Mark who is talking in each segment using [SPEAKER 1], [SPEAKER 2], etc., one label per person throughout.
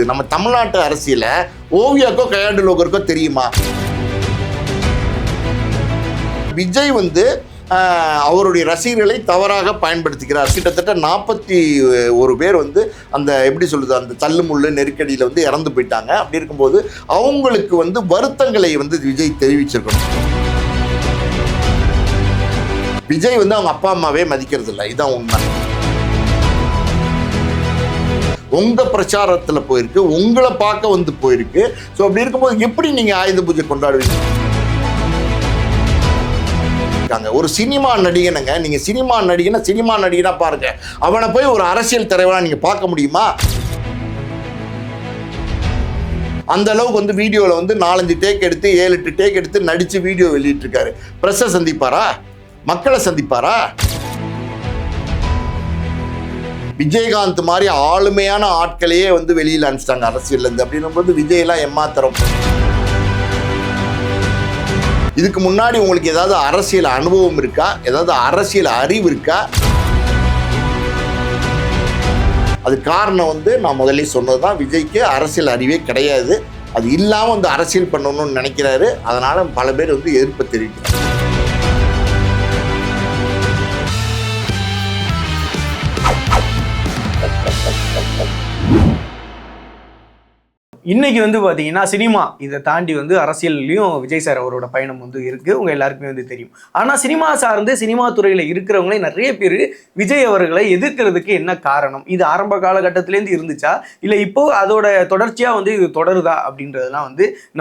[SPEAKER 1] நம்ம தமிழ்நாட்டு அரசியல ஓவியாக்கோ கையாண்டு லோகருக்கோ தெரியுமா? விஜய் அவருடைய ரசிகர்களை தவறாக பயன்படுத்திக்கிறார். கிட்டத்தட்ட 41 பேர் அந்த எப்படி சொல்லுது, அந்த தள்ளுமுள்ளு நெருக்கடியில் இறந்து போயிட்டாங்க. அப்படி இருக்கும்போது அவங்களுக்கு வருத்தங்களை விஜய் தெரிவிச்சிருக்கணும். விஜய் அவங்க அப்பா அம்மாவே மதிக்கிறது இல்லை, இதுதான் உண்மை. உங்க பிரச்சாரத்தில் போயிருக்கு, உங்களை பார்க்க போயிருக்கு. ஸோ அப்படி இருக்கும்போது எப்படி நீங்க ஆயுத பூஜை கொண்டாடுவீங்க? ஒரு சினிமா நடிகனுங்க, நீங்க சினிமா நடிகனா பாருங்க, அவனை போய் ஒரு அரசியல் தலைவனா நீங்க பார்க்க முடியுமா? அந்த அளவுக்கு வீடியோவில் 4-5 டேக் எடுத்து 7-8 டேக் எடுத்து நடிச்சு வீடியோ வெளியிட்டு இருக்காரு. பிரஸ்ஸை சந்திப்பாரா? மக்களை சந்திப்பாரா? விஜயகாந்த் மாதிரி ஆளுமையான ஆட்களையே வெளியில் அனுப்பிச்சிட்டாங்க அரசியல் இருந்து. அப்படின்னும்போது விஜயெல்லாம் எம்மாத்திரம். இதுக்கு முன்னாடி உங்களுக்கு ஏதாவது அரசியல் அனுபவம் இருக்கா? ஏதாவது அரசியல் அறிவு இருக்கா? அது காரணம் நான் முதல்ல சொன்னதுதான், விஜய்க்கு அரசியல் அறிவே கிடையாது. அது இல்லாமல் அரசியல் பண்ணணும்னு நினைக்கிறாரு. அதனால பல பேர் எதிர்ப்பு தெரிவிக்கிறாங்க.
[SPEAKER 2] இன்னைக்கு பார்த்தீங்கன்னா சினிமா இதை தாண்டி அரசியல்லையும் விஜய் சார் அவரோட பயணம் இருக்குது. உங்கள் எல்லாருக்குமே தெரியும். ஆனால் சினிமா சார்ந்து சினிமா துறையில் இருக்கிறவங்களே நிறைய பேர் விஜய் அவர்களை எதிர்க்கிறதுக்கு என்ன காரணம்? இது ஆரம்ப காலகட்டத்திலேருந்து இருந்துச்சா, இல்லை இப்போ அதோட தொடர்ச்சியாக இது தொடருதா அப்படின்றதெல்லாம்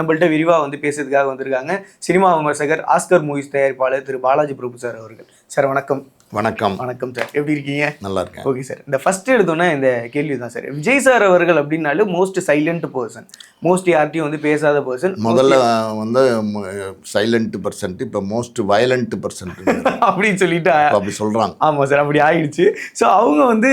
[SPEAKER 2] நம்மள்ட்ட விரிவாக பேசுறதுக்காக வந்திருக்காங்க சினிமா விமர்சகர், ஆஸ்கர் மூவிஸ் தயாரிப்பாளர் திரு பாலாஜி பிரபு சார் அவர்கள். சார் வணக்கம்.
[SPEAKER 1] வணக்கம்.
[SPEAKER 2] வணக்கம் சார், எப்படி இருக்கீங்க?
[SPEAKER 1] நல்லா இருக்கேன்.
[SPEAKER 2] ஓகே சார், இந்த ஃபர்ஸ்ட் எடுத்தோன்னே இந்த கேள்வி தான் சார். விஜய் சார் அவர்கள் அப்படின்னாலும் மோஸ்ட் சைலண்ட் பர்சன், மோஸ்ட் யார்ட்டையும் பேசாத பர்சன்.
[SPEAKER 1] முதல்ல சைலண்ட் பர்சன்ட், இப்போ மோஸ்ட் வயலண்ட் பர்சன்ட்
[SPEAKER 2] அப்படின்னு சொல்லிட்டு
[SPEAKER 1] அப்படி சொல்றாங்க.
[SPEAKER 2] ஆமாம் சார், அப்படி ஆயிடுச்சு. ஸோ அவங்க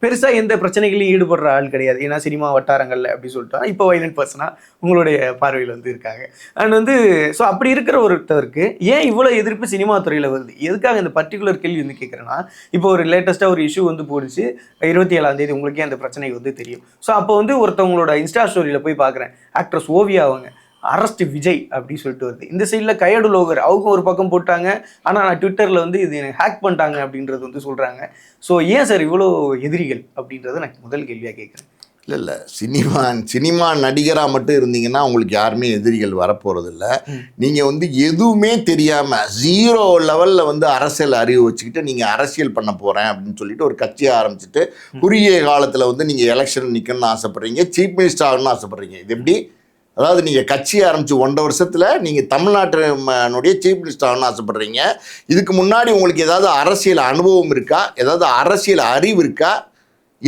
[SPEAKER 2] பெருசாக எந்த பிரச்சனைகளையும் ஈடுபடுற ஆள் கிடையாது. ஏன்னா சினிமா வட்டாரங்களில் அப்படி சொல்லிட்டா இப்போ வைலண்ட் பர்சனாக உங்களுடைய பார்வையில் இருக்காங்க. அண்ட் ஸோ அப்படி இருக்கிற ஒருத்தருக்கு ஏன் இவ்வளோ எதிர்ப்பு சினிமா துறையில் வருது? எதுக்காக இந்த பர்டிகுலர் கேள்வி கேட்குறேன்னா, இப்போ ஒரு லேட்டஸ்ட்டாக ஒரு இஷ்யூ போடுச்சு 27ஆம் தேதி. உங்களுக்கே அந்த பிரச்சனை தெரியும். ஸோ அப்போ ஒருத்தவங்களோட இன்ஸ்டா ஸ்டோரியில் போய் பார்க்குறேன், ஆக்ட்ரஸ் ஓவியா அவங்க அரஸ்ட் விஜய் அப்படின்னு சொல்லிட்டு வருது. இந்த சைடில் கையடு லோகர் அவங்க ஒரு பக்கம் போட்டாங்க. ஆனால் நான் ட்விட்டரில் இது எனக்கு ஹேக் பண்ணிட்டாங்க அப்படின்றது சொல்கிறாங்க. ஸோ ஏன் சார் இவ்வளோ எதிரிகள் அப்படின்றத நான் முதல் கேள்வியாக கேட்குறேன்.
[SPEAKER 1] இல்லை, சினிமா நடிகராக மட்டும் இருந்தீங்கன்னா உங்களுக்கு யாருமே எதிரிகள் வரப்போகிறதில்ல. நீங்கள் எதுவுமே தெரியாமல் 0 லெவலில் அரசியல் அறிவு வச்சுக்கிட்டு நீங்கள் அரசியல் பண்ண போகிறேன் அப்படின்னு சொல்லிட்டு ஒரு கட்சியை ஆரம்பிச்சுட்டு குறுகிய காலத்தில் நீங்கள் எலெக்ஷன் நிற்கணும்னு ஆசைப்பட்றீங்க, சீஃப் மினிஸ்டர் ஆகணும்னு ஆசைப்பட்றீங்க. இது எப்படி? அதாவது நீங்கள் கட்சி ஆரம்பித்து 1.5 வருஷத்தில் நீங்கள் தமிழ்நாட்டினுடைய சீஃப் மினிஸ்டர் ஆகணும்னு ஆசைப்பட்றீங்க. இதுக்கு முன்னாடி உங்களுக்கு ஏதாவது அரசியல் அனுபவம் இருக்கா? ஏதாவது அரசியல் அறிவு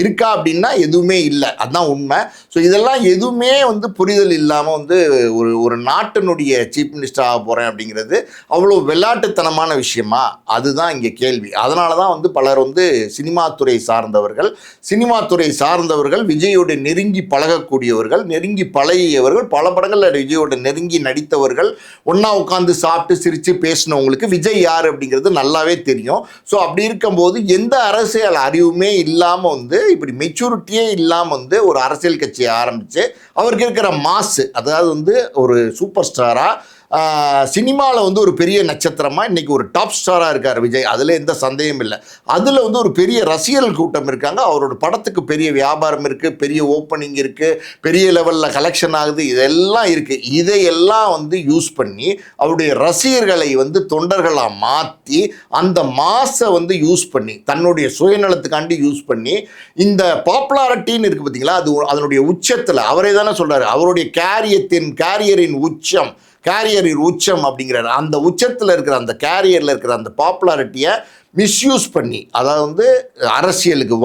[SPEAKER 1] இருக்கா அப்படின்னா எதுவுமே இல்லை. அதுதான் உண்மை. ஸோ இதெல்லாம் எதுவுமே புரிதல் இல்லாமல் ஒரு நாட்டினுடைய சீஃப் மினிஸ்டர் ஆக போகிறேன் அப்படிங்கிறது அவ்வளோ விளையாட்டுத்தனமான விஷயமா? அதுதான் இங்கே கேள்வி. அதனால தான் பலர் சினிமா துறை சார்ந்தவர்கள் விஜயோட நெருங்கி பழகக்கூடியவர்கள், நெருங்கி பழகியவர்கள், பல படங்களில் விஜயோட நெருங்கி நடித்தவர்கள், ஒன்றா உட்காந்து சாப்பிட்டு சிரித்து பேசினவங்களுக்கு விஜய் யார் அப்படிங்கிறது நல்லாவே தெரியும். ஸோ அப்படி இருக்கும்போது எந்த அரசியல் அறிவுமே இல்லாமல் இப்படி மெச்சூரிட்டியே இல்லாமல் ஒரு அரசியல் கட்சியை ஆரம்பித்து அவருக்கு இருக்கிற மாசு, அதாவது ஒரு சூப்பர் ஸ்டாராக சினிமாவில் ஒரு பெரிய நட்சத்திரமாக இன்றைக்கி ஒரு டாப் ஸ்டாராக இருக்கார் விஜய். அதில் எந்த சந்தேகம் இல்லை. அதில் ஒரு பெரிய ரசிகர்கள் கூட்டம் இருக்காங்க. அவரோட படத்துக்கு பெரிய வியாபாரம் இருக்குது, பெரிய ஓப்பனிங் இருக்குது, பெரிய லெவலில் கலெக்ஷன் ஆகுது, இதெல்லாம் இருக்குது. இதையெல்லாம் யூஸ் பண்ணி அவருடைய ரசிகர்களை தொண்டர்களாக மாற்றி அந்த மாசை யூஸ் பண்ணி தன்னுடைய சுயநலத்துக்காண்டி யூஸ் பண்ணி இந்த பாப்புலாரிட்டின்னு இருக்குது பார்த்தீங்களா, அது அதனுடைய உச்சத்தில் அவரே தானே சொல்கிறார். அவருடைய கேரியரின் உச்சம் அப்படிங்கிறாரு. அந்த உச்சத்தில் இருக்கிற அந்த கேரியரில் இருக்கிற அந்த பாப்புலாரிட்டியை மிஸ்யூஸ் பண்ணி, அதாவது அரசியலுக்கு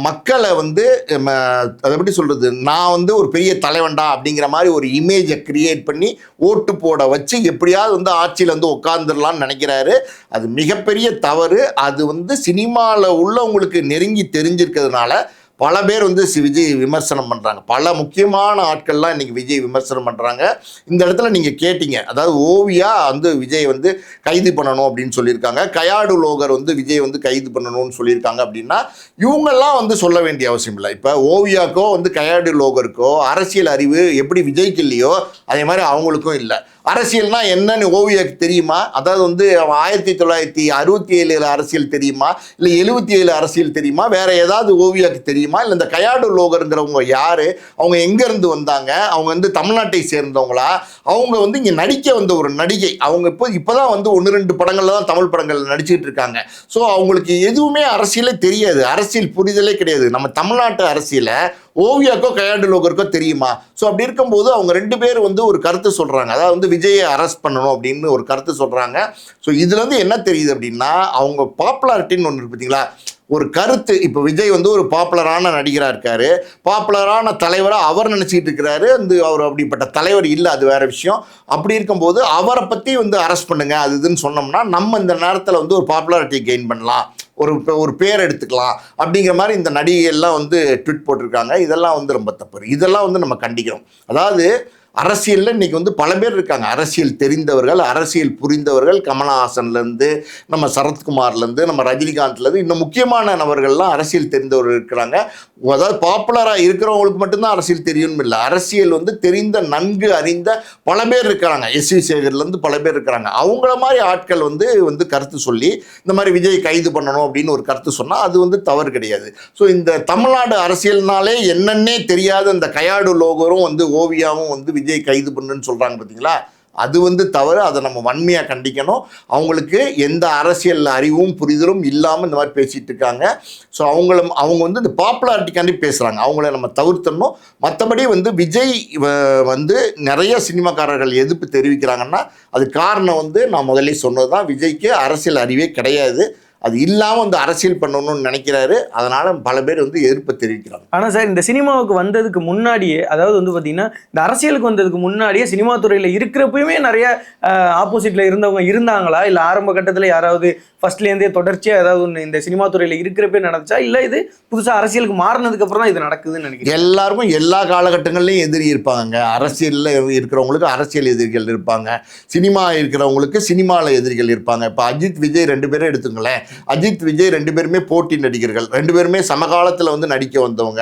[SPEAKER 1] மக்களை அதை எப்படி சொல்கிறது, நான் ஒரு பெரிய தலைவன்டா அப்படிங்கிற மாதிரி ஒரு இமேஜை கிரியேட் பண்ணி ஓட்டு போட வச்சு எப்படியாவது ஆட்சியில் உட்காந்துடலான்னு நினைக்கிறாரு. அது மிகப்பெரிய தவறு. அது சினிமாவில் உள்ளவங்களுக்கு நெருங்கி தெரிஞ்சிருக்கிறதுனால பல பேர் வந்து விஜய் விமர்சனம் பண்ணுறாங்க. பல முக்கியமான ஆட்கள்லாம் இன்னைக்கு விஜய் விமர்சனம் பண்ணுறாங்க. இந்த இடத்துல நீங்கள் கேட்டீங்க, அதாவது ஓவியா வந்து விஜய் வந்து கைது பண்ணணும் அப்படின்னு சொல்லியிருக்காங்க, கயாடு லோகர் வந்து விஜய் வந்து கைது பண்ணணும்னு சொல்லியிருக்காங்க. அப்படின்னா இவங்கெல்லாம் வந்து சொல்ல வேண்டிய அவசியம் இல்லை. இப்போ ஓவியாக்கோ வந்து கயாடு லோகருக்கோ அரசியல் அறிவு எப்படி விஜய்க்கு இல்லையோ அதே மாதிரி அவங்களுக்கும் இல்லை. அரசியல்னா என்னன்னு ஓவியாக்கு தெரியுமா? அதாவது வந்து 1967 அரசியல் தெரியுமா, இல்லை 77 அரசியல் தெரியுமா, வேற ஏதாவது ஓவியாக்கு தெரியுமா? இல்லை இந்த கயாடு லோகருங்கிறவங்க யாரு, அவங்க எங்கேருந்து வந்தாங்க, அவங்க வந்து தமிழ்நாட்டை சேர்ந்தவங்களா, அவங்க வந்து இங்கே நடிக்க வந்த ஒரு நடிகை, அவங்க இப்போதான் வந்து 1-2 படங்கள்ல தான் தமிழ் படங்கள் நடிச்சுட்டு இருக்காங்க. ஸோ அவங்களுக்கு எதுவுமே அரசியலே தெரியாது, அரசியல் புரிதலே கிடையாது. நம்ம தமிழ்நாட்டு அரசியலை ஓவியாக்கோ கயாடு லோகருக்கோ தெரியுமா? ஸோ அப்படி இருக்கும்போது அவங்க 2 பேர் வந்து ஒரு கருத்து சொல்கிறாங்க, அதாவது வந்து விஜயை அரெஸ்ட் பண்ணணும் அப்படின்னு ஒரு கருத்து சொல்கிறாங்க. ஸோ இதுல வந்து என்ன தெரியுது அப்படின்னா, அவங்க பாப்புலாரிட்டின்னு ஒன்று இருக்கு பார்த்தீங்களா, ஒரு கருத்து. இப்போ விஜய் வந்து ஒரு பாப்புலரான நடிகராக இருக்காரு, பாப்புலரான தலைவராக அவர் நினச்சிக்கிட்டு இருக்கிறாரு. வந்து அவர் அப்படிப்பட்ட தலைவர் இல்லை, அது வேற விஷயம். அப்படி இருக்கும்போது அவரை பற்றி வந்து அரெஸ்ட் பண்ணுங்க அது இதுன்னு சொன்னோம்னா நம்ம இந்த நேரத்தில் வந்து ஒரு பாப்புலாரிட்டி கெயின் பண்ணலாம், ஒரு பேர் எடுத்துக்கலாம் அப்படிங்கிற மாதிரி இந்த நடிகைகள்லாம் வந்து ட்வீட் போட்டிருக்காங்க. இதெல்லாம் வந்து ரொம்ப தப்பு. இதெல்லாம் வந்து நம்ம கண்டிக்கிறோம். அதாவது அரசியலில் இன்றைக்கி வந்து பல பேர் இருக்காங்க, அரசியல் தெரிந்தவர்கள், அரசியல் புரிந்தவர்கள். கமலஹாசன்லேருந்து நம்ம சரத்குமார்லேருந்து நம்ம ரஜினிகாந்த்லேருந்து இன்னும் முக்கியமான நபர்கள்லாம் அரசியல் தெரிந்தவர்கள் இருக்கிறாங்க. அதாவது பாப்புலராக இருக்கிறவங்களுக்கு மட்டும்தான் அரசியல் தெரியணும் இல்லை, அரசியல் வந்து தெரிந்த நன்கு அறிந்த பல பேர் இருக்கிறாங்க. எஸ்வி சேகர்லேருந்து பல பேர் இருக்கிறாங்க. அவங்கள மாதிரி ஆட்கள் வந்து கருத்து சொல்லி இந்த மாதிரி விஜய் கைது பண்ணணும் அப்படின்னு ஒரு கருத்து சொன்னால் அது வந்து தவறு கிடையாது. ஸோ இந்த தமிழ்நாடு அரசியல்னாலே என்னன்னே தெரியாத இந்த கயாடு லோகரும் வந்து ஓவியாவும் வந்து விஜய் கைது பண்ணுன்னு சொல்கிறாங்க பார்த்தீங்களா, அது வந்து தவறு. அதை நம்ம வன்மையாக கண்டிக்கணும். அவங்களுக்கு எந்த அரசியல் அறிவும் புரிதலும் இல்லாமல் இந்த மாதிரி பேசிகிட்டு இருக்காங்க. ஸோ அவங்க வந்து இந்த பாப்புலாரிட்டிக்காண்டி பேசுகிறாங்க, அவங்கள நம்ம தவிர்த்தணும். மற்றபடி வந்து விஜய் வந்து நிறைய சினிமாக்காரர்கள் எதிர்ப்பு தெரிவிக்கிறாங்கன்னா அது காரணம் வந்து நான் முதல்ல சொன்னது தான், விஜய்க்கு அரசியல் அறிவே கிடையாது. அது இல்லாமல் வந்து அரசியல் பண்ணணும்னு நினைக்கிறாரு. அதனால் பல பேர் வந்து எதிர்ப்பு தெரிவிக்கிறாங்க.
[SPEAKER 2] ஆனால் சார், இந்த சினிமாவுக்கு வந்ததுக்கு முன்னாடியே, அதாவது வந்து பார்த்தீங்கன்னா இந்த அரசியலுக்கு வந்ததுக்கு முன்னாடியே சினிமா துறையில் இருக்கிறப்பயுமே நிறைய ஆப்போசிட்டில் இருந்தவங்க இருந்தாங்களா, இல்லை ஆரம்ப கட்டத்தில் யாராவது ஃபர்ஸ்ட்லேருந்தே தொடர்ச்சியாக ஏதாவது ஒன்று இந்த சினிமா துறையில் இருக்கிறப்பே நடந்துச்சா, இல்லை இது புதுசாக அரசியலுக்கு மாறினதுக்கு அப்புறம் தான் இது நடக்குதுன்னு நினைக்கிறேன்?
[SPEAKER 1] எல்லாருக்கும் எல்லா காலகட்டங்கள்லையும் எதிரி இருப்பாங்க. அரசியலில் இருக்கிறவங்களுக்கு அரசியல் எதிரிகள் இருப்பாங்க, சினிமா இருக்கிறவங்களுக்கு சினிமாவில் எதிரிகள் இருப்பாங்க. இப்போ அஜித் விஜய் 2 பேரும் எடுத்துங்களேன். அஜித் விஜய் 2 பேருமே போட்டி நடிகர்கள், 2 பேருமே சமகாலத்தில் வந்து நடிக்க வந்தவங்க.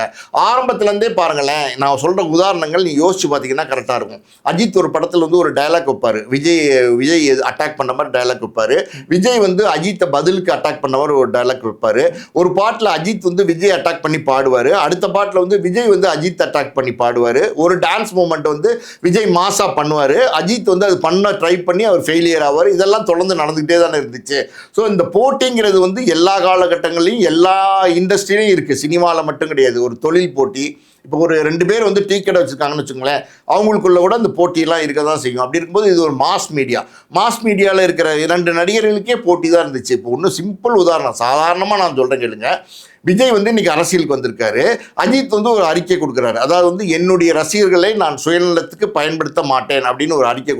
[SPEAKER 1] ஆரம்பத்துலேருந்தே பாருங்களேன், நான் சொல்கிற உதாரணங்கள் நீ யோசிச்சு பார்த்தீங்கன்னா கரெக்டாக இருக்கும். அஜித் ஒரு படத்தில் வந்து ஒரு டயலாக் வைப்பார், விஜய் அட்டாக் பண்ண மாதிரி டயலாக் வைப்பார். விஜய் வந்து அஜித்தை பதிலுக்கு அட்டாக் பண்ண மாதிரி ஒரு டயலாக் வைப்பார். ஒரு பாட்டில் அஜித் வந்து விஜய் அட்டாக் பண்ணி பாடுவார், அடுத்த பாட்டில் வந்து விஜய் வந்து அஜித் அட்டாக் பண்ணி பாடுவார். ஒரு டான்ஸ் மூமெண்ட் வந்து விஜய் மாசா பண்ணுவார், அஜித் வந்து அது பண்ண ட்ரை பண்ணி அவர் ஃபெயிலியர் ஆவார். இதெல்லாம் தொடர்ந்து நடந்துகிட்டே தானே இருந்துச்சு. ஸோ இந்த போட்டிங்கிறது வந்து எல்லா காலகட்டங்களையும் எல்லா இண்டஸ்ட்ரியிலையும் இருக்குது, சினிமாவில் மட்டும் கிடையாது. ஒரு தொழில் போட்டி, இப்போ ஒரு 2 பேர் வந்து டீ கடை வச்சுருக்காங்கன்னு வச்சுக்கோங்களேன், அவங்களுக்குள்ள கூட அந்த போட்டியெல்லாம் இருக்க தான் செய்யும். அப்படி இருக்கும்போது இது ஒரு மாஸ் மீடியாவில் இருக்கிற 2 நடிகர்களுக்கே போட்டி தான் இருந்துச்சு. இப்போ ஒன்றும் சிம்பிள் உதாரணம், சாதாரணமாக நான் சொல்கிறேன் கேளுங்க. விஜய் வந்து இன்னைக்கு அரசியலுக்கு வந்திருக்காரு, அஜித் வந்து ஒரு அறிக்கை கொடுக்குறாரு, அதாவது வந்து என்னுடைய ரசிகர்களை நான் சுயநலத்துக்கு பயன்படுத்த மாட்டேன் அப்படின்னு ஒரு அறிக்கை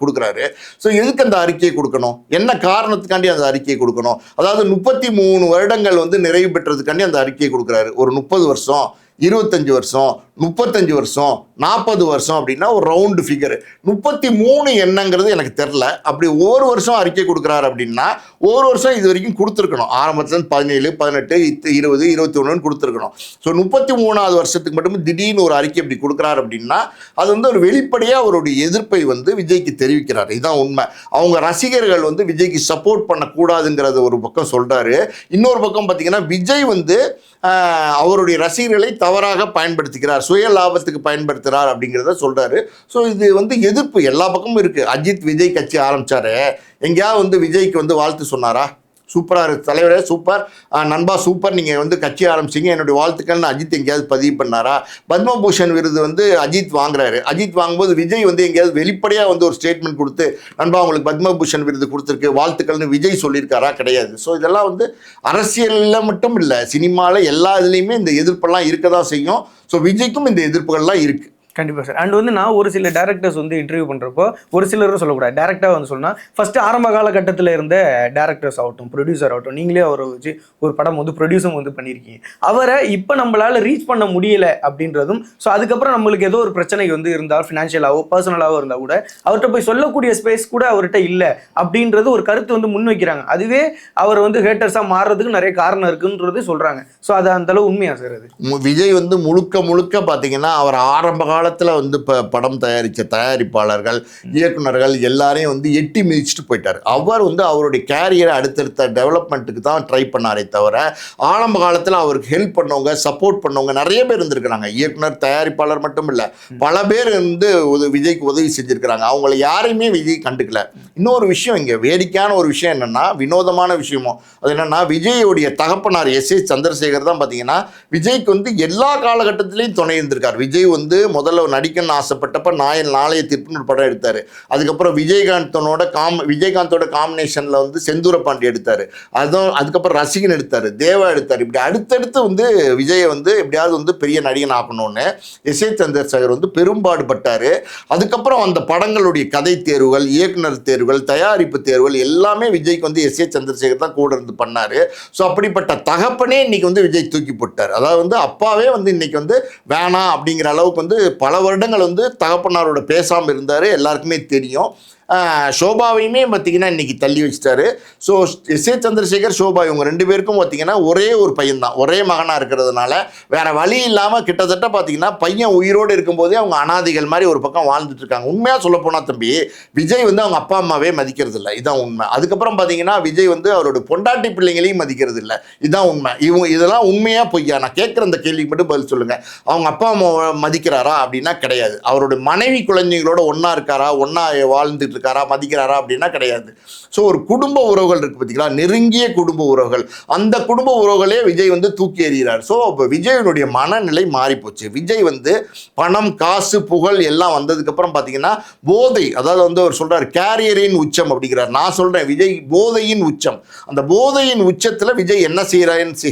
[SPEAKER 1] கொடுக்குறாரு. ஸோ எதுக்கு அந்த அறிக்கையை கொடுக்கணும், என்ன காரணத்துக்காண்டி அந்த அறிக்கையை கொடுக்கணும்? அதாவது 33 வருடங்கள் வந்து நிறைவு பெற்றதுக்காண்டி அந்த அறிக்கையை கொடுக்குறாரு. ஒரு 30 வருஷம், 25 வருஷம், 35 வருஷம், 40 வருஷம் அப்படின்னா ஒரு ரவுண்டு ஃபிகர். 33 என்னங்கிறது எனக்கு தெரில. அப்படி ஒவ்வொரு வருஷம் அறிக்கை கொடுக்குறாரு அப்படின்னா ஒவ்வொரு வருஷம் இது வரைக்கும் கொடுத்துருக்கணும். ஆரம்பத்தில் 17, 18, 20, 21 கொடுத்துருக்கணும். ஸோ 33வது வருஷத்துக்கு மட்டும் திடீர்னு ஒரு அறிக்கை இப்படி கொடுக்குறாரு அப்படின்னா அது வந்து ஒரு வெளிப்படையாக அவருடைய எதிர்ப்பை வந்து விஜய்க்கு தெரிவிக்கிறார். இதுதான் உண்மை. அவங்க ரசிகர்கள் வந்து விஜய்க்கு சப்போர்ட் பண்ணக்கூடாதுங்கிறத ஒரு பக்கம் சொல்கிறாரு. இன்னொரு பக்கம் பார்த்தீங்கன்னா விஜய் வந்து அவருடைய ரசிகர்களை தவறாக பயன்படுத்திக்கிறார், சுய லாபத்துக்கு பயன்படுத்துகிறார் அப்படிங்கிறத சொல்கிறாரு. ஸோ இது வந்து எதிர்ப்பு எல்லா பக்கமும் இருக்குது. அஜித் விஜய் கட்சி ஆரம்பித்தாரு, எங்கேயாவது வந்து விஜய்க்கு வந்து வாழ்த்து சொன்னாரா? சூப்பராக இருக்குது தலைவரே, சூப்பர் நண்பா, சூப்பர், நீங்கள் வந்து கட்சி ஆரம்பிச்சிங்க, என்னுடைய வாழ்த்துக்கள்னு அஜித் எங்கேயாவது பதிவு பண்ணாரா? பத்மபூஷன் விருது வந்து அஜித் வாங்குறாரு, அஜித் வாங்கும்போது விஜய் வந்து எங்கேயாவது வெளிப்படையாக வந்து ஒரு ஸ்டேட்மெண்ட் கொடுத்து நண்பா உங்களுக்கு பத்மபூஷன் விருது கொடுத்துருக்கு வாழ்த்துக்கள்னு விஜய் சொல்லியிருக்காரா? கிடையாது. ஸோ இதெல்லாம் வந்து அரசியலில் மட்டும் இல்லை, சினிமாவில் எல்லா இதுலேயுமே இந்த எதிர்ப்பெல்லாம் இருக்க தான் செய்யும். ஸோ விஜய்க்கும் இந்த எதிர்ப்புகள்லாம் இருக்குது.
[SPEAKER 2] கண்டிப்பாக சார். அண்ட் வந்து நான் ஒரு சில டேரக்டர்ஸ் வந்து இன்டர்வியூ பண்ணுறப்போ ஒரு சிலரும் சொல்லக்கூடாது, டேரெக்டாக வந்து சொன்னால் ஃபஸ்ட்டு ஆரம்ப காலகட்டத்தில் இருந்த டேரக்டர்ஸ் ஆகட்டும், ப்ரொடியூசர் ஆகட்டும், நீங்களே அவரை வச்சு ஒரு படம் வந்து ப்ரொடியூஸும் வந்து பண்ணியிருக்கீங்க. அவரை இப்போ நம்மளால் ரீச் பண்ண முடியலை அப்படின்றதும், ஸோ அதுக்கப்புறம் நம்மளுக்கு ஏதோ ஒரு பிரச்சனை வந்து இருந்தால் ஃபினான்ஷியலாகவோ பர்சனலாகவோ இருந்தால் கூட அவர்கிட்ட போய் சொல்லக்கூடிய ஸ்பேஸ் கூட அவர்கிட்ட இல்லை அப்படின்றது ஒரு கருத்து வந்து முன் வைக்கிறாங்க. அதுவே அவர் வந்து ஹேட்டர்ஸாக மாறுறதுக்கு நிறைய காரணம் இருக்குன்றது சொல்கிறாங்க. ஸோ அது அந்தளவு உண்மையா சார்? அது
[SPEAKER 1] விஜய் வந்து முழுக்க முழுக்க பார்த்தீங்கன்னா அவர் ஆரம்ப காலத்தில் வந்து இப்போ படம் தயாரித்த தயாரிப்பாளர்கள், இயக்குனர்கள் எல்லாரையும் வந்து எட்டி மிதிச்சுட்டு போயிட்டார். அவர் வந்து அவருடைய கேரியரை அடுத்தடுத்த டெவலப்மெண்ட்டுக்கு தான் ட்ரை பண்ணாரே தவிர ஆரம்ப காலத்தில் அவருக்கு ஹெல்ப் பண்ணவங்க, சப்போர்ட் பண்ணவங்க நிறைய பேர் இருந்திருக்கிறாங்க. இயக்குனர், தயாரிப்பாளர் மட்டும் இல்லை, பல பேர் வந்து விஜய்க்கு உதவி செஞ்சுருக்கிறாங்க. அவங்கள யாரையுமே விஜய் கண்டுக்கல. இன்னொரு விஷயம், இங்கே வேடிக்கையான ஒரு விஷயம் என்னென்னா, வினோதமான விஷயமோ அது என்னென்னா, விஜயோடைய தகப்பனார் எஸ். சந்திரசேகர் தான் பார்த்தீங்கன்னா விஜய்க்கு வந்து எல்லா காலகட்டத்திலையும் துணை இருந்திருக்கார். விஜய் வந்து முதல்ல நடிக்கணும்னு ஆசைப்பட்டப்ப நாளைய தீர்ப்புன்னு ஒரு படம் எடுத்தார். அதுக்கப்புறம் விஜயகாந்தோட காம்பினேஷனில் வந்து செந்தூர பாண்டி எடுத்தார். அதுக்கப்புறம் ரசிகன் எடுத்தார், தேவா எடுத்தார். இப்படி அடுத்தடுத்து வந்து விஜயை வந்து எப்படியாவது வந்து பெரிய நடிகன் ஆக்கணும்னு எஸ். சந்திரசேகர் வந்து பெரும்பாடுபட்டார். அதுக்கப்புறம் அந்த படங்களுடைய கதை தேர்வுகள், இயக்குனர் தேர்வுகள், தயாரிப்பு தேர்வுகள் எல்லாமே விஜய்க்கு வந்து எஸ். சந்திரசேகர் தான் கூட இருந்து பண்ணார். ஸோ அப்படிப்பட்ட தகப்பனே இன்னைக்கு வந்து விஜய் தூக்கி போட்டார். அதாவது வந்து அப்பாவே வந்து இன்னைக்கு வந்து வேணாம் அப்படிங்கிற அளவுக்கு வந்து பல வருடங்கள் வந்து தகப்பனாரோட பேசாமல் இருந்தார். எல்லாருக்குமே தெரியும். ஷோபாவையுமே பார்த்தீங்கன்னா இன்றைக்கி தள்ளி வச்சிட்டாரு. So S. சந்திரசேகர், ஷோபா இவங்க 2 பேருக்கும் பார்த்தீங்கன்னா ஒரே ஒரு பையன் தான், ஒரே மகனாக இருக்கிறதுனால வேறு வழி இல்லாமல் கிட்டத்தட்ட பார்த்தீங்கன்னா பையன் உயிரோடு இருக்கும்போதே அவங்க அனாதைகள் மாதிரி ஒரு பக்கம் வாழ்ந்துட்டு இருக்காங்க. உண்மையாக சொல்லப்போனால் தம்பி, விஜய் வந்து அவங்க அப்பா அம்மாவே மதிக்கிறது இல்லை, இதுதான் உண்மை. அதுக்கப்புறம் பார்த்தீங்கன்னா விஜய் வந்து அவரோட பொண்டாட்டி பிள்ளைங்களையும் மதிக்கிறது இல்லை, இதுதான் உண்மை. இதெல்லாம் உண்மையாக பொய்யா? நான் கேட்குற அந்த கேள்விக்கு மட்டும் பதில் சொல்லுங்கள். அவங்க அப்பா அம்மா மதிக்கிறாரா அப்படின்னா கிடையாது. அவரோட மனைவி குழந்தைங்களோட ஒன்றா இருக்காரா, ஒன்றா வாழ்ந்துட்டு இருக்காரா, மதிக்கிறாரா அப்படின்னா கிடையாது. ஸோ ஒரு குடும்ப உறவுகள் இருக்கு பார்த்தீங்களா, நெருங்கிய குடும்ப உறவுகள், அந்த குடும்ப உறவுகளே விஜய் வந்து தூக்கி எறிகிறார். ஸோ இப்போ விஜயனுடைய மனநிலை மாறி போச்சு. விஜய் வந்து பணம், காசு, புகழ் எல்லாம் வந்ததுக்கப்புறம் பார்த்தீங்கன்னா போதை, அதாவது வந்து அவர் சொல்றாரு கேரியரின் உச்சம் அப்படிங்கிறார். நான் சொல்றேன் விஜய் போதையின் உச்சம். அந்த போதையின் உச்சத்தில் விஜய் என்ன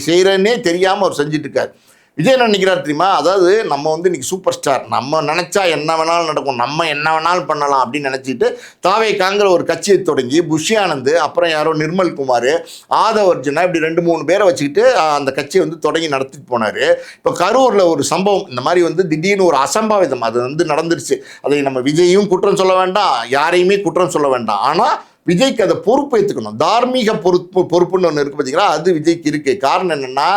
[SPEAKER 1] செய்யறேன்னே தெரியாமல் அவர் செஞ்சுட்டு இருக்கார். விஜய் என்ன நினைக்கிறார் தெரியுமா? அதாவது நம்ம வந்து இன்னைக்கு சூப்பர் ஸ்டார், நம்ம நினச்சா என்ன வேணாலும் நடக்கும், நம்ம என்ன வேணாலும் பண்ணலாம் அப்படின்னு நினச்சிட்டு தாவேகாங்கிற ஒரு கட்சியை தொடங்கி புஷி ஆனந்த், அப்புறம் யாரோ நிர்மல் குமார், ஆதவர்ஜுனா, இப்படி 2-3 பேரை வச்சுக்கிட்டு அந்த கட்சியை வந்து தொடங்கி நடத்திட்டு போனார். இப்போ கரூரில் ஒரு சம்பவம் இந்த மாதிரி வந்து திடீர்னு ஒரு அசம்பாவிதம் அது வந்து நடந்துருச்சு. அதை நம்ம விஜயும் குற்றம் சொல்ல வேண்டாம், யாரையுமே குற்றம் சொல்ல வேண்டாம். ஆனால் விஜய்க்கு அதை பொறுப்பு ஏற்றுக்கணும். தார்மீக பொறுப்புன்னு ஒன்று இருக்குது பார்த்தீங்களா, அது விஜய்க்கு இருக்குது. காரணம் என்னென்னா,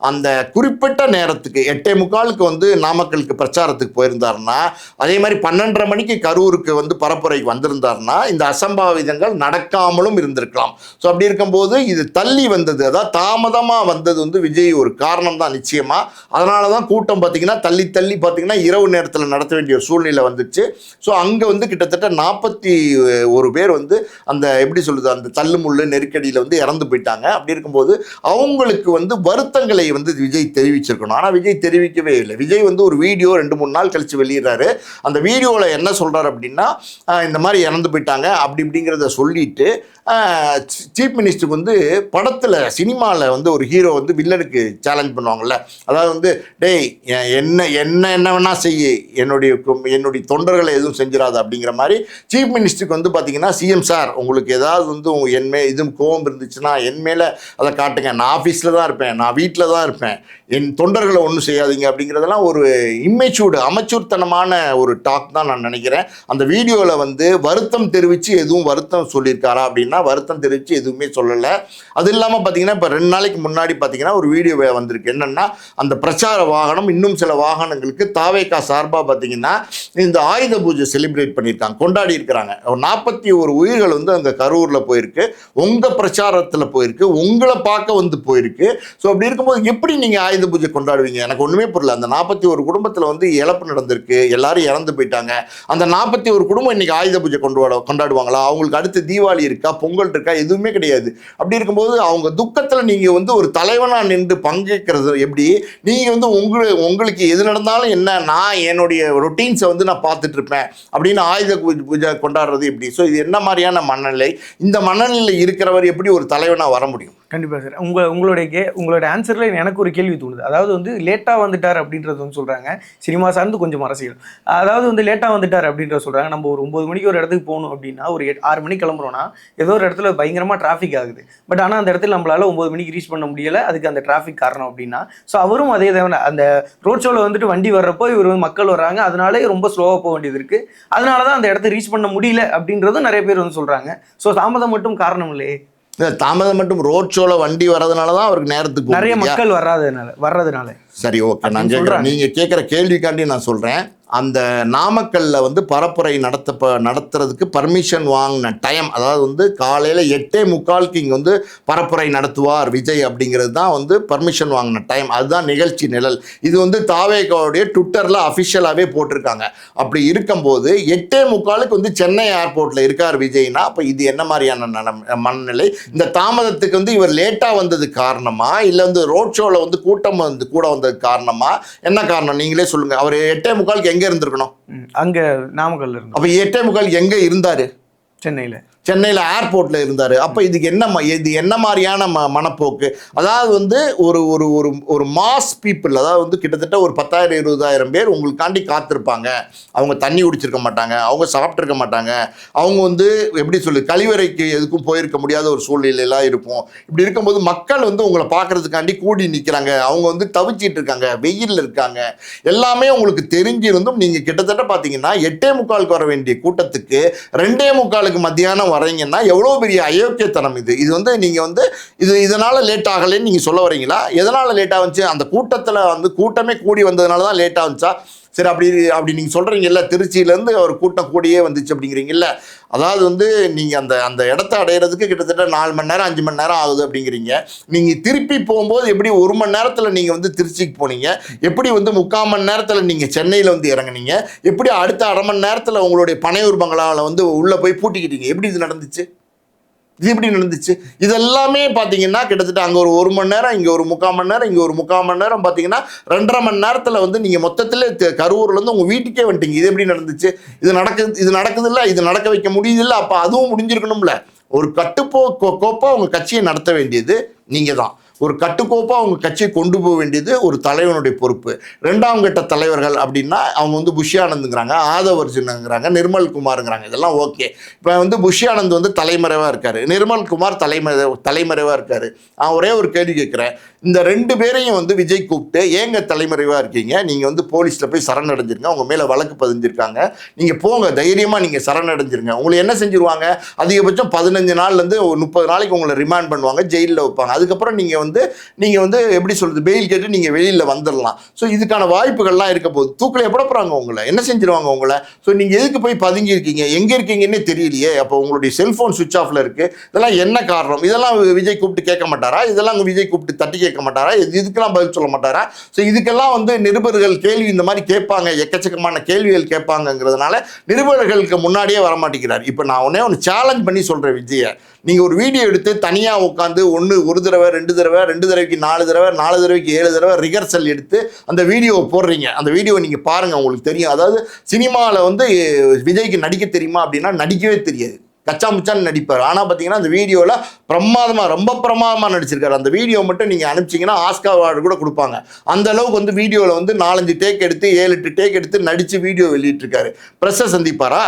[SPEAKER 1] அந்த குறிப்பிட்ட நேரத்துக்கு 8:45 வந்து நாமக்கலுக்கு பிரச்சாரத்துக்கு போயிருந்தாருன்னா, அதே மாதிரி 12:30 மணிக்கு கரூருக்கு வந்து பரப்புரைக்கு வந்திருந்தாருன்னா இந்த அசம்பாவிதங்கள் நடக்காமலும் இருந்திருக்கலாம். ஸோ அப்படி இருக்கும்போது இது தள்ளி வந்தது, அதாவது தாமதமாக வந்தது வந்து விஜய் ஒரு காரணம் தான் நிச்சயமாக. அதனால தான் கூட்டம் பார்த்திங்கன்னா தள்ளி பார்த்திங்கன்னா இரவு நேரத்தில் நடத்த வேண்டிய ஒரு சூழ்நிலை வந்துச்சு. ஸோ அங்கே வந்து கிட்டத்தட்ட 41 பேர் வந்து அந்த எப்படி சொல்லுது, அந்த தள்ளுமுள்ளு நெருக்கடியில் வந்து இறந்து போயிட்டாங்க. அப்படி இருக்கும்போது அவங்களுக்கு வந்து வருத்தங்களை வந்து விஜய் தெரிவிச்சிருக்கணும். ஆனால் விஜய் தெரிவிக்கவே இல்லை. விஜய் வந்து ஒரு வீடியோ 2-3 நாள் கழிச்சு வெளியிடுறாரு. அந்த வீடியோவில் என்ன சொல்கிறார் அப்படின்னா, இந்த மாதிரி இறந்து போயிட்டாங்க இப்படிங்கிறத சொல்லிட்டு சீஃப் மினிஸ்டருக்கு வந்து படத்தில் சினிமாவில் வந்து ஒரு ஹீரோ வந்து வில்லனுக்கு சேலஞ்ச் பண்ணுவாங்கள்ல, அதாவது வந்து டேய் என்ன வேணால் செய்ய, என்னுடைய தொண்டர்களை எதுவும் செஞ்சிடாது அப்படிங்கிற மாதிரி சீஃப் மினிஸ்டருக்கு வந்து பார்த்தீங்கன்னா, சிஎம் சார் உங்களுக்கு ஏதாவது வந்து எதுவும் கோபம் இருந்துச்சுன்னா என் மேலே அதை காட்டுங்க, நான் ஆஃபீஸில் தான் இருப்பேன், நான் வீட்டில் தான் இருப்பேன், என் தொண்டர்களை ஒன்றும் செய்யாதீங்க அப்படிங்கிறதெல்லாம் ஒரு அமைச்சூர்த்தனமான ஒரு டாக் தான் நான் நினைக்கிறேன். அந்த வீடியோவில் வந்து வருத்தம் தெரிவித்து எதுவும் வருத்தம் சொல்லியிருக்காரா அப்படின்னா வருத்தம் தெரிவித்து எதுவுமே சொல்லலை. அது இல்லாமல் பார்த்தீங்கன்னா இப்போ 2 நாளைக்கு முன்னாடி பார்த்தீங்கன்னா ஒரு வீடியோ வந்திருக்கு. என்னென்னா, அந்த பிரச்சார வாகனம் இன்னும் சில வாகனங்களுக்கு தாவேகா சார்பாக பார்த்தீங்கன்னா இந்த ஆயுத பூஜை செலிப்ரேட் பண்ணியிருக்காங்க, கொண்டாடி இருக்கிறாங்க. 41 உயிர்கள் வந்து அங்கே கரூரில் போயிருக்கு, உங்கள் பிரச்சாரத்தில் போயிருக்கு, உங்களை பார்க்க வந்து போயிருக்கு. ஸோ அப்படி இருக்கும்போது எப்படி நீங்கள் ஆயுத பூஜை கொண்டாடுவீங்க? எனக்கு ஒன்றுமே புரியல. அந்த 41 குடும்பத்தில் வந்து இழப்பு நடந்திருக்கு, எல்லாரும் இறந்து போயிட்டாங்க. அந்த 41 குடும்பம் இன்னைக்கு ஆயுத பூஜை கொண்டாடுவாங்களா? அவங்களுக்கு அடுத்து தீபாவளி இருக்கா, பொங்கல் இருக்கா? எதுவுமே கிடையாது. அப்படி இருக்கும்போது அவங்க துக்கத்தில் நீங்கள் வந்து ஒரு தலைவனாக நின்று பங்கேற்கிறது எப்படி? நீங்கள் வந்து உங்களுக்கு எது நடந்தாலும் என்ன, நான் என்னுடைய ரொட்டீன்ஸை வந்து நான் பார்த்துட்டு இருப்பேன் அப்படின்னு ஆயுத பூஜை கொண்டாடுறது எப்படி? ஸோ இது என்ன மாதிரியான மனநிலை? இந்த மனநிலை இருக்கிறவர் எப்படி ஒரு தலைவனாக வர முடியும்?
[SPEAKER 2] கண்டிப்பாக சார். உங்களோட ஆன்சரில் எனக்கு ஒரு கேள்வி தோணுது. அதாவது வந்து லேட்டாக வந்துட்டார் அப்படின்றது வந்து சொல்கிறாங்க. சினிமா சார்ந்து கொஞ்சம் அரசியல். அதாவது வந்து லேட்டாக வந்துட்டார் அப்படின்றத சொல்கிறாங்க. நம்ம ஒரு 9 மணிக்கு ஒரு இடத்துக்கு போகணும் அப்படின்னா, ஒரு 6 மணிக்கு கிளம்புறோம்னா, ஏதோ ஒரு இடத்துல பயங்கரமாக டிராஃபிக் ஆகுது. பட் ஆனால் அந்த இடத்துல நம்மளால 9 மணிக்கு ரீச் பண்ண முடியலை. அதுக்கு அந்த டிராஃபிக் காரணம் அப்படின்னா, ஸோ அவரும் அதே தான். அந்த ரோட் ஷோவில் வந்துட்டு வண்டி வர்றப்போ இவர் வந்து மக்கள் வர்றாங்க, அதனாலே ரொம்ப ஸ்லோவாக போக வேண்டியது இருக்குது. அதனால தான் அந்த இடத்த ரீச் பண்ண முடியல அப்படின்றதும் நிறைய பேர் வந்து சொல்கிறாங்க. ஸோ தாமதம் மட்டும் காரணம் இல்லையே.
[SPEAKER 1] தாமதம் மட்டும் ரோட் ஷோல வண்டி வர்றதுனால தான் அவருக்கு நேரத்துக்கு
[SPEAKER 2] நிறைய மக்கள் வர்றதுனால.
[SPEAKER 1] சரி, ஓகே. நான் கேட்குறேன், நீங்கள் கேட்குற கேள்விக்காண்டி நான் சொல்கிறேன். அந்த நாமக்கல்ல வந்து பரப்புரை நடத்துறதுக்கு பர்மிஷன் வாங்கின டைம், அதாவது வந்து காலையில் 8:45 இங்கே வந்து பரப்புரை நடத்துவார் விஜய் அப்படிங்கிறது தான் வந்து பர்மிஷன் வாங்கின டைம். அதுதான் நிகழ்ச்சி நிழல். இது வந்து தாவேகாவுடைய ட்விட்டரில் அஃபிஷியலாகவே போட்டிருக்காங்க. அப்படி இருக்கும்போது 8:45 வந்து சென்னை ஏர்போர்ட்டில் இருக்கார் விஜய்னா, அப்போ இது என்ன மாதிரியான மனநிலை? இந்த தாமதத்துக்கு வந்து இவர் லேட்டாக வந்தது காரணமா, இல்லை வந்து ரோட் ஷோவில் வந்து கூட்டம் வந்து கூட வந்தது காரணமா? என்ன காரணம் நீங்களே சொல்லுங்கள். அவர் 8:45 எங்க இருந்திருக்கணும்?
[SPEAKER 2] அங்க நாமக்கல்ல இருந்து.
[SPEAKER 1] அப்ப 8:45 எங்க இருந்தாரு? சென்னையில் ஏர்போர்ட்டில் இருந்தார். அப்போ இதுக்கு இது என்ன மாதிரியான மனப்போக்கு? அதாவது வந்து ஒரு ஒரு ஒரு ஒரு மாஸ் பீப்புள், அதாவது வந்து கிட்டத்தட்ட ஒரு 10,000-20,000 பேர் உங்களுக்காண்டி காத்திருப்பாங்க. அவங்க தண்ணி குடிச்சிருக்க மாட்டாங்க, அவங்க சாப்பிட்ருக்க மாட்டாங்க, அவங்க வந்து எப்படி சொல்லு கழிவறைக்கு எதுக்கும் போயிருக்க முடியாத ஒரு சூழ்நிலையெல்லாம் இருக்கும். இப்படி இருக்கும்போது மக்கள் வந்து உங்களை பார்க்கறதுக்காண்டி கூடி நிற்கிறாங்க, அவங்க வந்து தவிச்சிட்டு இருக்காங்க, வெயிலில் இருக்காங்க. எல்லாமே உங்களுக்கு தெரிஞ்சிருந்தும் நீங்கள் கிட்டத்தட்ட பார்த்தீங்கன்னா 8:45 வர வேண்டிய கூட்டத்துக்கு 2:45 மத்தியானம் வரீங்கன்னா எவ்வளோ பெரிய அயோக்கியத்தனம் இது. இது வந்து நீங்கள் வந்து இதனால் லேட் ஆகலைன்னு நீங்கள் சொல்ல வரீங்களா? எதனால் லேட் ஆகுச்சு? அந்த கூட்டத்தில் வந்து கூட்டமே கூடி வந்ததுனால தான் லேட் ஆகுச்சா? சரி, அப்படி நீங்கள் சொல்கிறீங்கல்ல, திருச்சியிலேருந்து ஒரு கூட்டம் கூடியே வந்துச்சு அப்படிங்கிறீங்கல்ல. அதாவது வந்து நீங்கள் அந்த இடத்த அடையிறதுக்கு கிட்டத்தட்ட 4 மணி நேரம் 5 மணி நேரம் ஆகுது அப்படிங்கிறீங்க. நீங்கள் திருப்பி போகும்போது எப்படி 1 மணி நேரத்தில் நீங்கள் வந்து திருச்சிக்கு போனீங்க? எப்படி வந்து 3/4 மணி நேரத்தில் நீங்கள் சென்னையில் வந்து இறங்குனீங்க? எப்படி அடுத்த அரை மணி நேரத்தில் உங்களுடைய பனையூர் பங்களாவில் வந்து உள்ளே போய் பூட்டிக்கிட்டீங்க? எப்படி இது நடந்துச்சு? இதெல்லாமே பார்த்தீங்கன்னா கிட்டத்தட்ட அங்கே ஒரு 1 மணி நேரம், இங்கே ஒரு 3/4 மணி நேரம், இங்கே ஒரு 3/4 மணி நேரம், பார்த்தீங்கன்னா 2.5 மணி நேரத்தில் வந்து நீங்கள் மொத்தத்தில் கரூர்லேருந்து உங்கள் வீட்டுக்கே வந்துட்டீங்க. இது எப்படி நடந்துச்சு? இது நடக்குது இல்லை, இது நடக்க வைக்க முடியுதில்ல. அப்போ அதுவும் முடிஞ்சிருக்கணும்ல. ஒரு கோப்பாக உங்கள் கட்சியை நடத்த வேண்டியது நீங்கள் தான். ஒரு கட்டுக்கோப்பாக அவங்க கட்சியை கொண்டு போக வேண்டியது ஒரு தலைவனுடைய பொறுப்பு. 2ஆம் கட்ட தலைவர்கள் அப்படின்னா அவங்க வந்து புஷி ஆனந்துங்கிறாங்க, ஆதவ் அர்ஜுனுங்கிறாங்க, நிர்மல் குமாருங்கிறாங்க. இதெல்லாம் ஓகே. இப்போ வந்து புஷி ஆனந்த் வந்து தலைமறைவாக இருக்கார், நிர்மல் குமார் தலைமறைவாக இருக்கார். நான் ஒரே ஒரு கேள்வி கேட்குறேன். இந்த 2 பேரையும் வந்து விஜய் கூப்பிட்டு ஏங்க தலைமறைவாக இருக்கீங்க, நீங்கள் வந்து போலீஸில் போய் சரணடைஞ்சிருங்க, உங்கள் மேலே வழக்கு பதிஞ்சிருக்காங்க, நீங்கள் போங்க, தைரியமாக நீங்கள் சரணடைஞ்சிருங்க. உங்களை என்ன செஞ்சுருவாங்க? அதிகபட்சம் 15 நாள்லேருந்து 30 நாளைக்கு உங்களை ரிமாண்ட் பண்ணுவாங்க, ஜெயிலில் வைப்பாங்க. அதுக்கப்புறம் நீங்கள் வந்து எப்படி சொல்கிறது, பெயில் கேட்டு நீங்கள் வெளியில் வந்துடலாம். ஸோ இதுக்கான வாய்ப்புகள்லாம் இருக்க போகுது. தூக்கில் எப்பட போகிறாங்க, உங்களை என்ன செஞ்சிருவாங்க உங்களை? ஸோ நீங்கள் எதுக்கு போய் பதுங்கியிருக்கீங்க, எங்கே இருக்கீங்கன்னே தெரியலையே. அப்போ உங்களுடைய செல்ஃபோன் சுவிட்ச் ஆஃபில் இருக்குது. இதெல்லாம் என்ன காரணம்? இதெல்லாம் விஜய் கூப்பிட்டு கேட்க மாட்டாரா? இதெல்லாம் விஜய் கூப்பிட்டு தட்டி கேட்க மாட்டாரா? இதுக்கெல்லாம் பதில் சொல்ல மாட்டாரா? ஸோ இதுக்கெல்லாம் வந்து நிருபர்கள் கேள்வி இந்த மாதிரி கேட்பாங்க, எக்கச்சக்கமான கேள்விகள் கேட்பாங்கங்கிறதுனால நிருபர்களுக்கு முன்னாடியே வரமாட்டேங்கிறார். இப்போ நான் ஒன்று சேலஞ்ச் பண்ணி சொல்கிறேன் விஜயை. நீங்கள் ஒரு வீடியோ எடுத்து தனியாக உட்காந்து ஒரு தடவை 2 தடவை 2 தடவைக்கு 4 தடவை 4 தடவைக்கு 7 தடவை ரிகர்சல் எடுத்து அந்த வீடியோவை போடுறீங்க. அந்த வீடியோவை நீங்கள் பாருங்கள், உங்களுக்கு தெரியும். அதாவது சினிமாவில் வந்து விஜய்க்கு நடிக்க தெரியுமா அப்படின்னா நடிக்கவே தெரியாது, கச்சா முச்சான்னு நடிப்பார். ஆனால் பார்த்தீங்கன்னா அந்த வீடியோவில் ரொம்ப பிரமாதமாக நடிச்சிருக்காரு. அந்த வீடியோ மட்டும் நீங்கள் அனுப்பிச்சிங்கன்னா ஆஸ்கார் அவார்டு கூட கொடுப்பாங்க. அந்த அளவுக்கு வந்து வீடியோவில் வந்து 4-5 டேக் எடுத்து 7-8 டேக் எடுத்து நடித்து வீடியோ வெளியிட்டிருக்காரு. ப்ரெஸ்ஸை சந்திப்பாரா?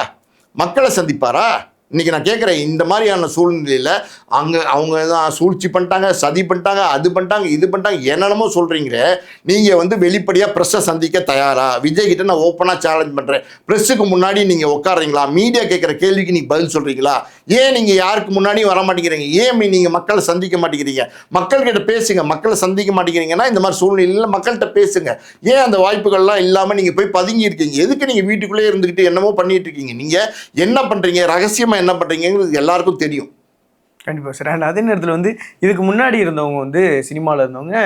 [SPEAKER 1] மக்களை சந்திப்பாரா? இன்றைக்கி நான் கேட்குறேன், இந்த மாதிரியான சூழ்நிலையில் அவங்க தான் சூழ்ச்சி பண்ணிட்டாங்க, சதி பண்ணிட்டாங்க, அது பண்ணிட்டாங்க, இது பண்ணிட்டாங்க, என்னென்னமோ சொல்கிறீங்களே. நீங்கள் வந்து வெளிப்படையாக ப்ரெஸ்ஸை சந்திக்க தயாரா? விஜய்கிட்ட நான் ஓப்பனாக சேலஞ்ச் பண்ணுறேன். ப்ரெஸ்ஸுக்கு முன்னாடி நீங்கள் உட்காடுறீங்களா? மீடியா கேட்குற கேள்விக்கு நீங்கள் பதில் சொல்கிறீங்களா? ஏன் நீங்கள் யாருக்கு முன்னாடியும் வர மாட்டேங்கிறீங்க? ஏன் நீங்கள் மக்களை சந்திக்க மாட்டேங்கிறீங்க? மக்கள்கிட்ட பேசுங்க. மக்களை சந்திக்க மாட்டேங்கிறீங்கன்னா இந்த மாதிரி சூழ்நிலையில் மக்கள்கிட்ட பேசுங்க. ஏன் அந்த வாய்ப்புகள்லாம் இல்லாமல் நீங்கள் போய் பதுங்கி இருக்கீங்க? எதுக்கு நீங்கள் வீட்டுக்குள்ளே இருந்துக்கிட்டு என்னமோ பண்ணிட்டு இருக்கீங்க? நீங்கள் என்ன பண்ணுறீங்க, ரகசியமாக என்ன பண்ணுறீங்கிறது எல்லாருக்கும் தெரியும்.
[SPEAKER 2] கண்டிப்பாக சார். அண்ட் அதே நேரத்தில் வந்து இதுக்கு முன்னாடி இருந்தவங்க வந்து சினிமாவில் இருந்தவங்க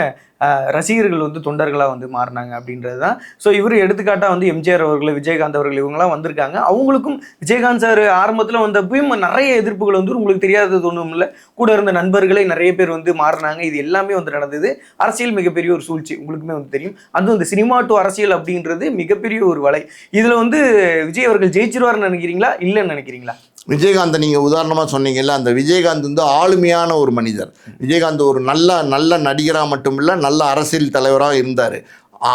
[SPEAKER 2] ரசிகர்கள் வந்து தொண்டர்களாக வந்து மாறினாங்க அப்படின்றது தான். ஸோ இவர் எடுத்துக்காட்டாக வந்து எம்ஜிஆர் அவர்கள், விஜயகாந்த் அவர்கள் இவங்கெல்லாம் வந்திருக்காங்க. அவங்களுக்கும் விஜயகாந்த் சார் ஆரம்பத்தில் வந்தப்பையும் நிறைய எதிர்ப்புகள் வந்து உங்களுக்கு தெரியாதது ஒன்றும் இல்லை. கூட இருந்த நண்பர்களே நிறைய பேர் வந்து மாறினாங்க. இது எல்லாமே வந்து நடந்தது. அரசியல் மிகப்பெரிய ஒரு சூழ்ச்சி உங்களுக்குமே வந்து தெரியும். அதுவும் இந்த சினிமா டு அரசியல் அப்படின்றது மிகப்பெரிய ஒரு வலை. இதில் வந்து விஜய் அவர்கள் ஜெயிச்சிருவார்னு நினைக்கிறீங்களா, இல்லைன்னு நினைக்கிறீங்களா?
[SPEAKER 1] விஜயகாந்தை நீங்கள் உதாரணமாக சொன்னீங்கல்ல, அந்த விஜயகாந்த் வந்து ஆளுமையான ஒரு மனிதர். விஜயகாந்த் ஒரு நல்ல நடிகராக மட்டும் இல்லை, நல்ல அரசியல் தலைவராக இருந்தார்.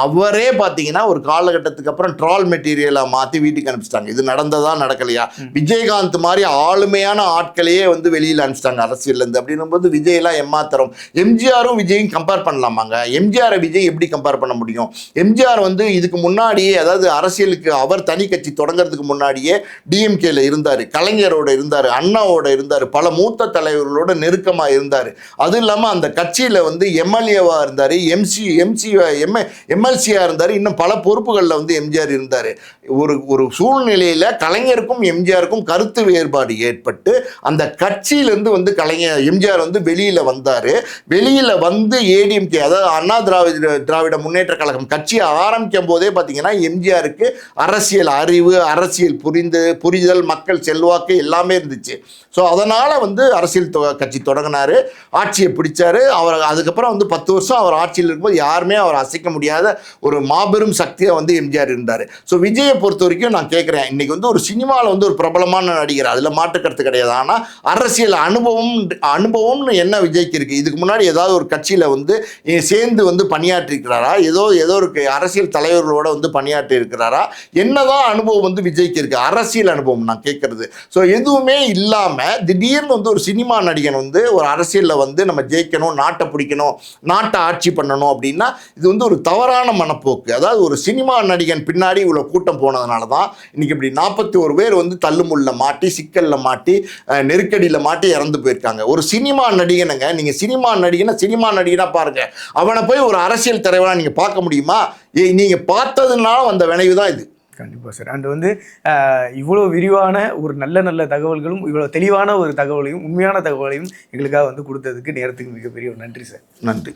[SPEAKER 1] அவரே பார்த்தீங்கன்னா ஒரு காலகட்டத்துக்கு அப்புறம் ட்ரால் மெட்டீரியலாக மாற்றி வீட்டுக்கு அனுப்பிச்சிட்டாங்க. இது நடந்ததா நடக்கலையா? விஜயகாந்த் மாதிரி ஆளுமையான ஆட்களையே வந்து வெளியில் அனுப்பிச்சிட்டாங்க அரசியல்லேருந்து. அப்படின்னும்போது விஜயெல்லாம் எம்மாத்திரம். எம்ஜிஆரும் விஜயும் கம்பேர் பண்ணலாமாங்க? எம்ஜிஆரை விஜய் எப்படி கம்பேர் பண்ண முடியும்? எம்ஜிஆர் வந்து இதுக்கு முன்னாடியே, அதாவது அரசியலுக்கு அவர் தனி கட்சி தொடங்கிறதுக்கு முன்னாடியே டிஎம்கேல இருந்தார், கலைஞரோட இருந்தார், அண்ணாவோட இருந்தார், பல மூத்த தலைவர்களோட நெருக்கமாக இருந்தார். அதுவும் இல்லாமல் அந்த கட்சியில் வந்து எம்எல்ஏவாக இருந்தார், எம்எல்சியாக இருந்தார், இன்னும் பல பொறுப்புகளில் வந்து எம்ஜிஆர் இருந்தார். ஒரு சூழ்நிலையில் கலைஞருக்கும் எம்ஜிஆருக்கும் கருத்து வேறுபாடு ஏற்பட்டு அந்த கட்சியிலேருந்து வந்து எம்ஜிஆர் வந்து வெளியில் வந்தார். வெளியில் வந்து ஏடிஎம்கே, அதாவது அண்ணா திராவிட முன்னேற்ற கழகம் கட்சியை ஆரம்பிக்கும் போதே பார்த்தீங்கன்னா எம்ஜிஆருக்கு அரசியல் அறிவு, அரசியல் புரிதல், மக்கள் செல்வாக்கு எல்லாமே இருந்துச்சு. ஸோ அதனால் வந்து அரசியல் கட்சி தொடங்கினார், ஆட்சியை பிடிச்சார். அவர் அதுக்கப்புறம் வந்து 10 வருஷம் அவர் ஆட்சியில் இருக்கும்போது யாருமே அவர் அசைக்க முடியாத ஒரு மாபெரும் சக்தியாக வந்து எம்ஜிஆர் இருந்தார். ஸோ விஜயை பொறுத்த வரைக்கும் நான் கேட்குறேன், இன்னைக்கு வந்து ஒரு சினிமாவில் வந்து ஒரு பிரபலமான நடிகர், அதில் மாற்றுக்கருத்து கிடையாது. ஆனால் அரசியல் அனுபவம்னு என்ன விஜய்க்கு இருக்குது? இதுக்கு முன்னாடி ஏதாவது ஒரு கட்சியில் வந்து சேர்ந்து வந்து பணியாற்றிருக்கிறாரா? ஏதோ ஒரு அரசியல் தலைவர்களோட வந்து பணியாற்றி இருக்கிறாரா? என்னதான் அனுபவம் வந்து விஜய்க்கு இருக்குது? அரசியல் அனுபவம் நான் கேட்குறது. ஸோ எதுவுமே இல்லாமல் திடீர்னு வந்து ஒரு சினிமா நடிகன் வந்து ஒரு அரசியலில் வந்து நம்ம ஜெயிக்கணும், நாட்டை பிடிக்கணும், நாட்டை ஆட்சி பண்ணணும் அப்படின்னா இது வந்து ஒரு தவறான மனப்போக்கு. அதாவது ஒரு சினிமா நடிகன் பின்னாடி இவ்வளோ கூட்டம் போனதுனால தான் இன்னைக்கு இப்படி 41 பேர் வந்து தள்ளுமுள்ள மாட்டி, சிக்கலில் மாட்டி, நெருக்கடியில் மாட்டி இறந்து போயிருக்காங்க. ஒரு சினிமா நடிகனுங்க, நீங்கள் சினிமா நடிகனாக பாருங்க, அவனை போய் ஒரு அரசியல் தலைவராக நீங்கள் பார்க்க முடியுமா? நீங்கள் பார்த்ததுனால வந்த விளைவு தான் இது.
[SPEAKER 2] கண்டிப்பாக சார். அண்ட் வந்து இவ்வளோ விரிவான ஒரு நல்ல தகவல்களும், இவ்வளோ தெளிவான ஒரு தகவலையும், உண்மையான தகவலையும் எங்களுக்காக வந்து கொடுத்ததுக்கு, நேரத்துக்கு மிகப்பெரிய ஒரு நன்றி சார்.
[SPEAKER 1] நன்றி.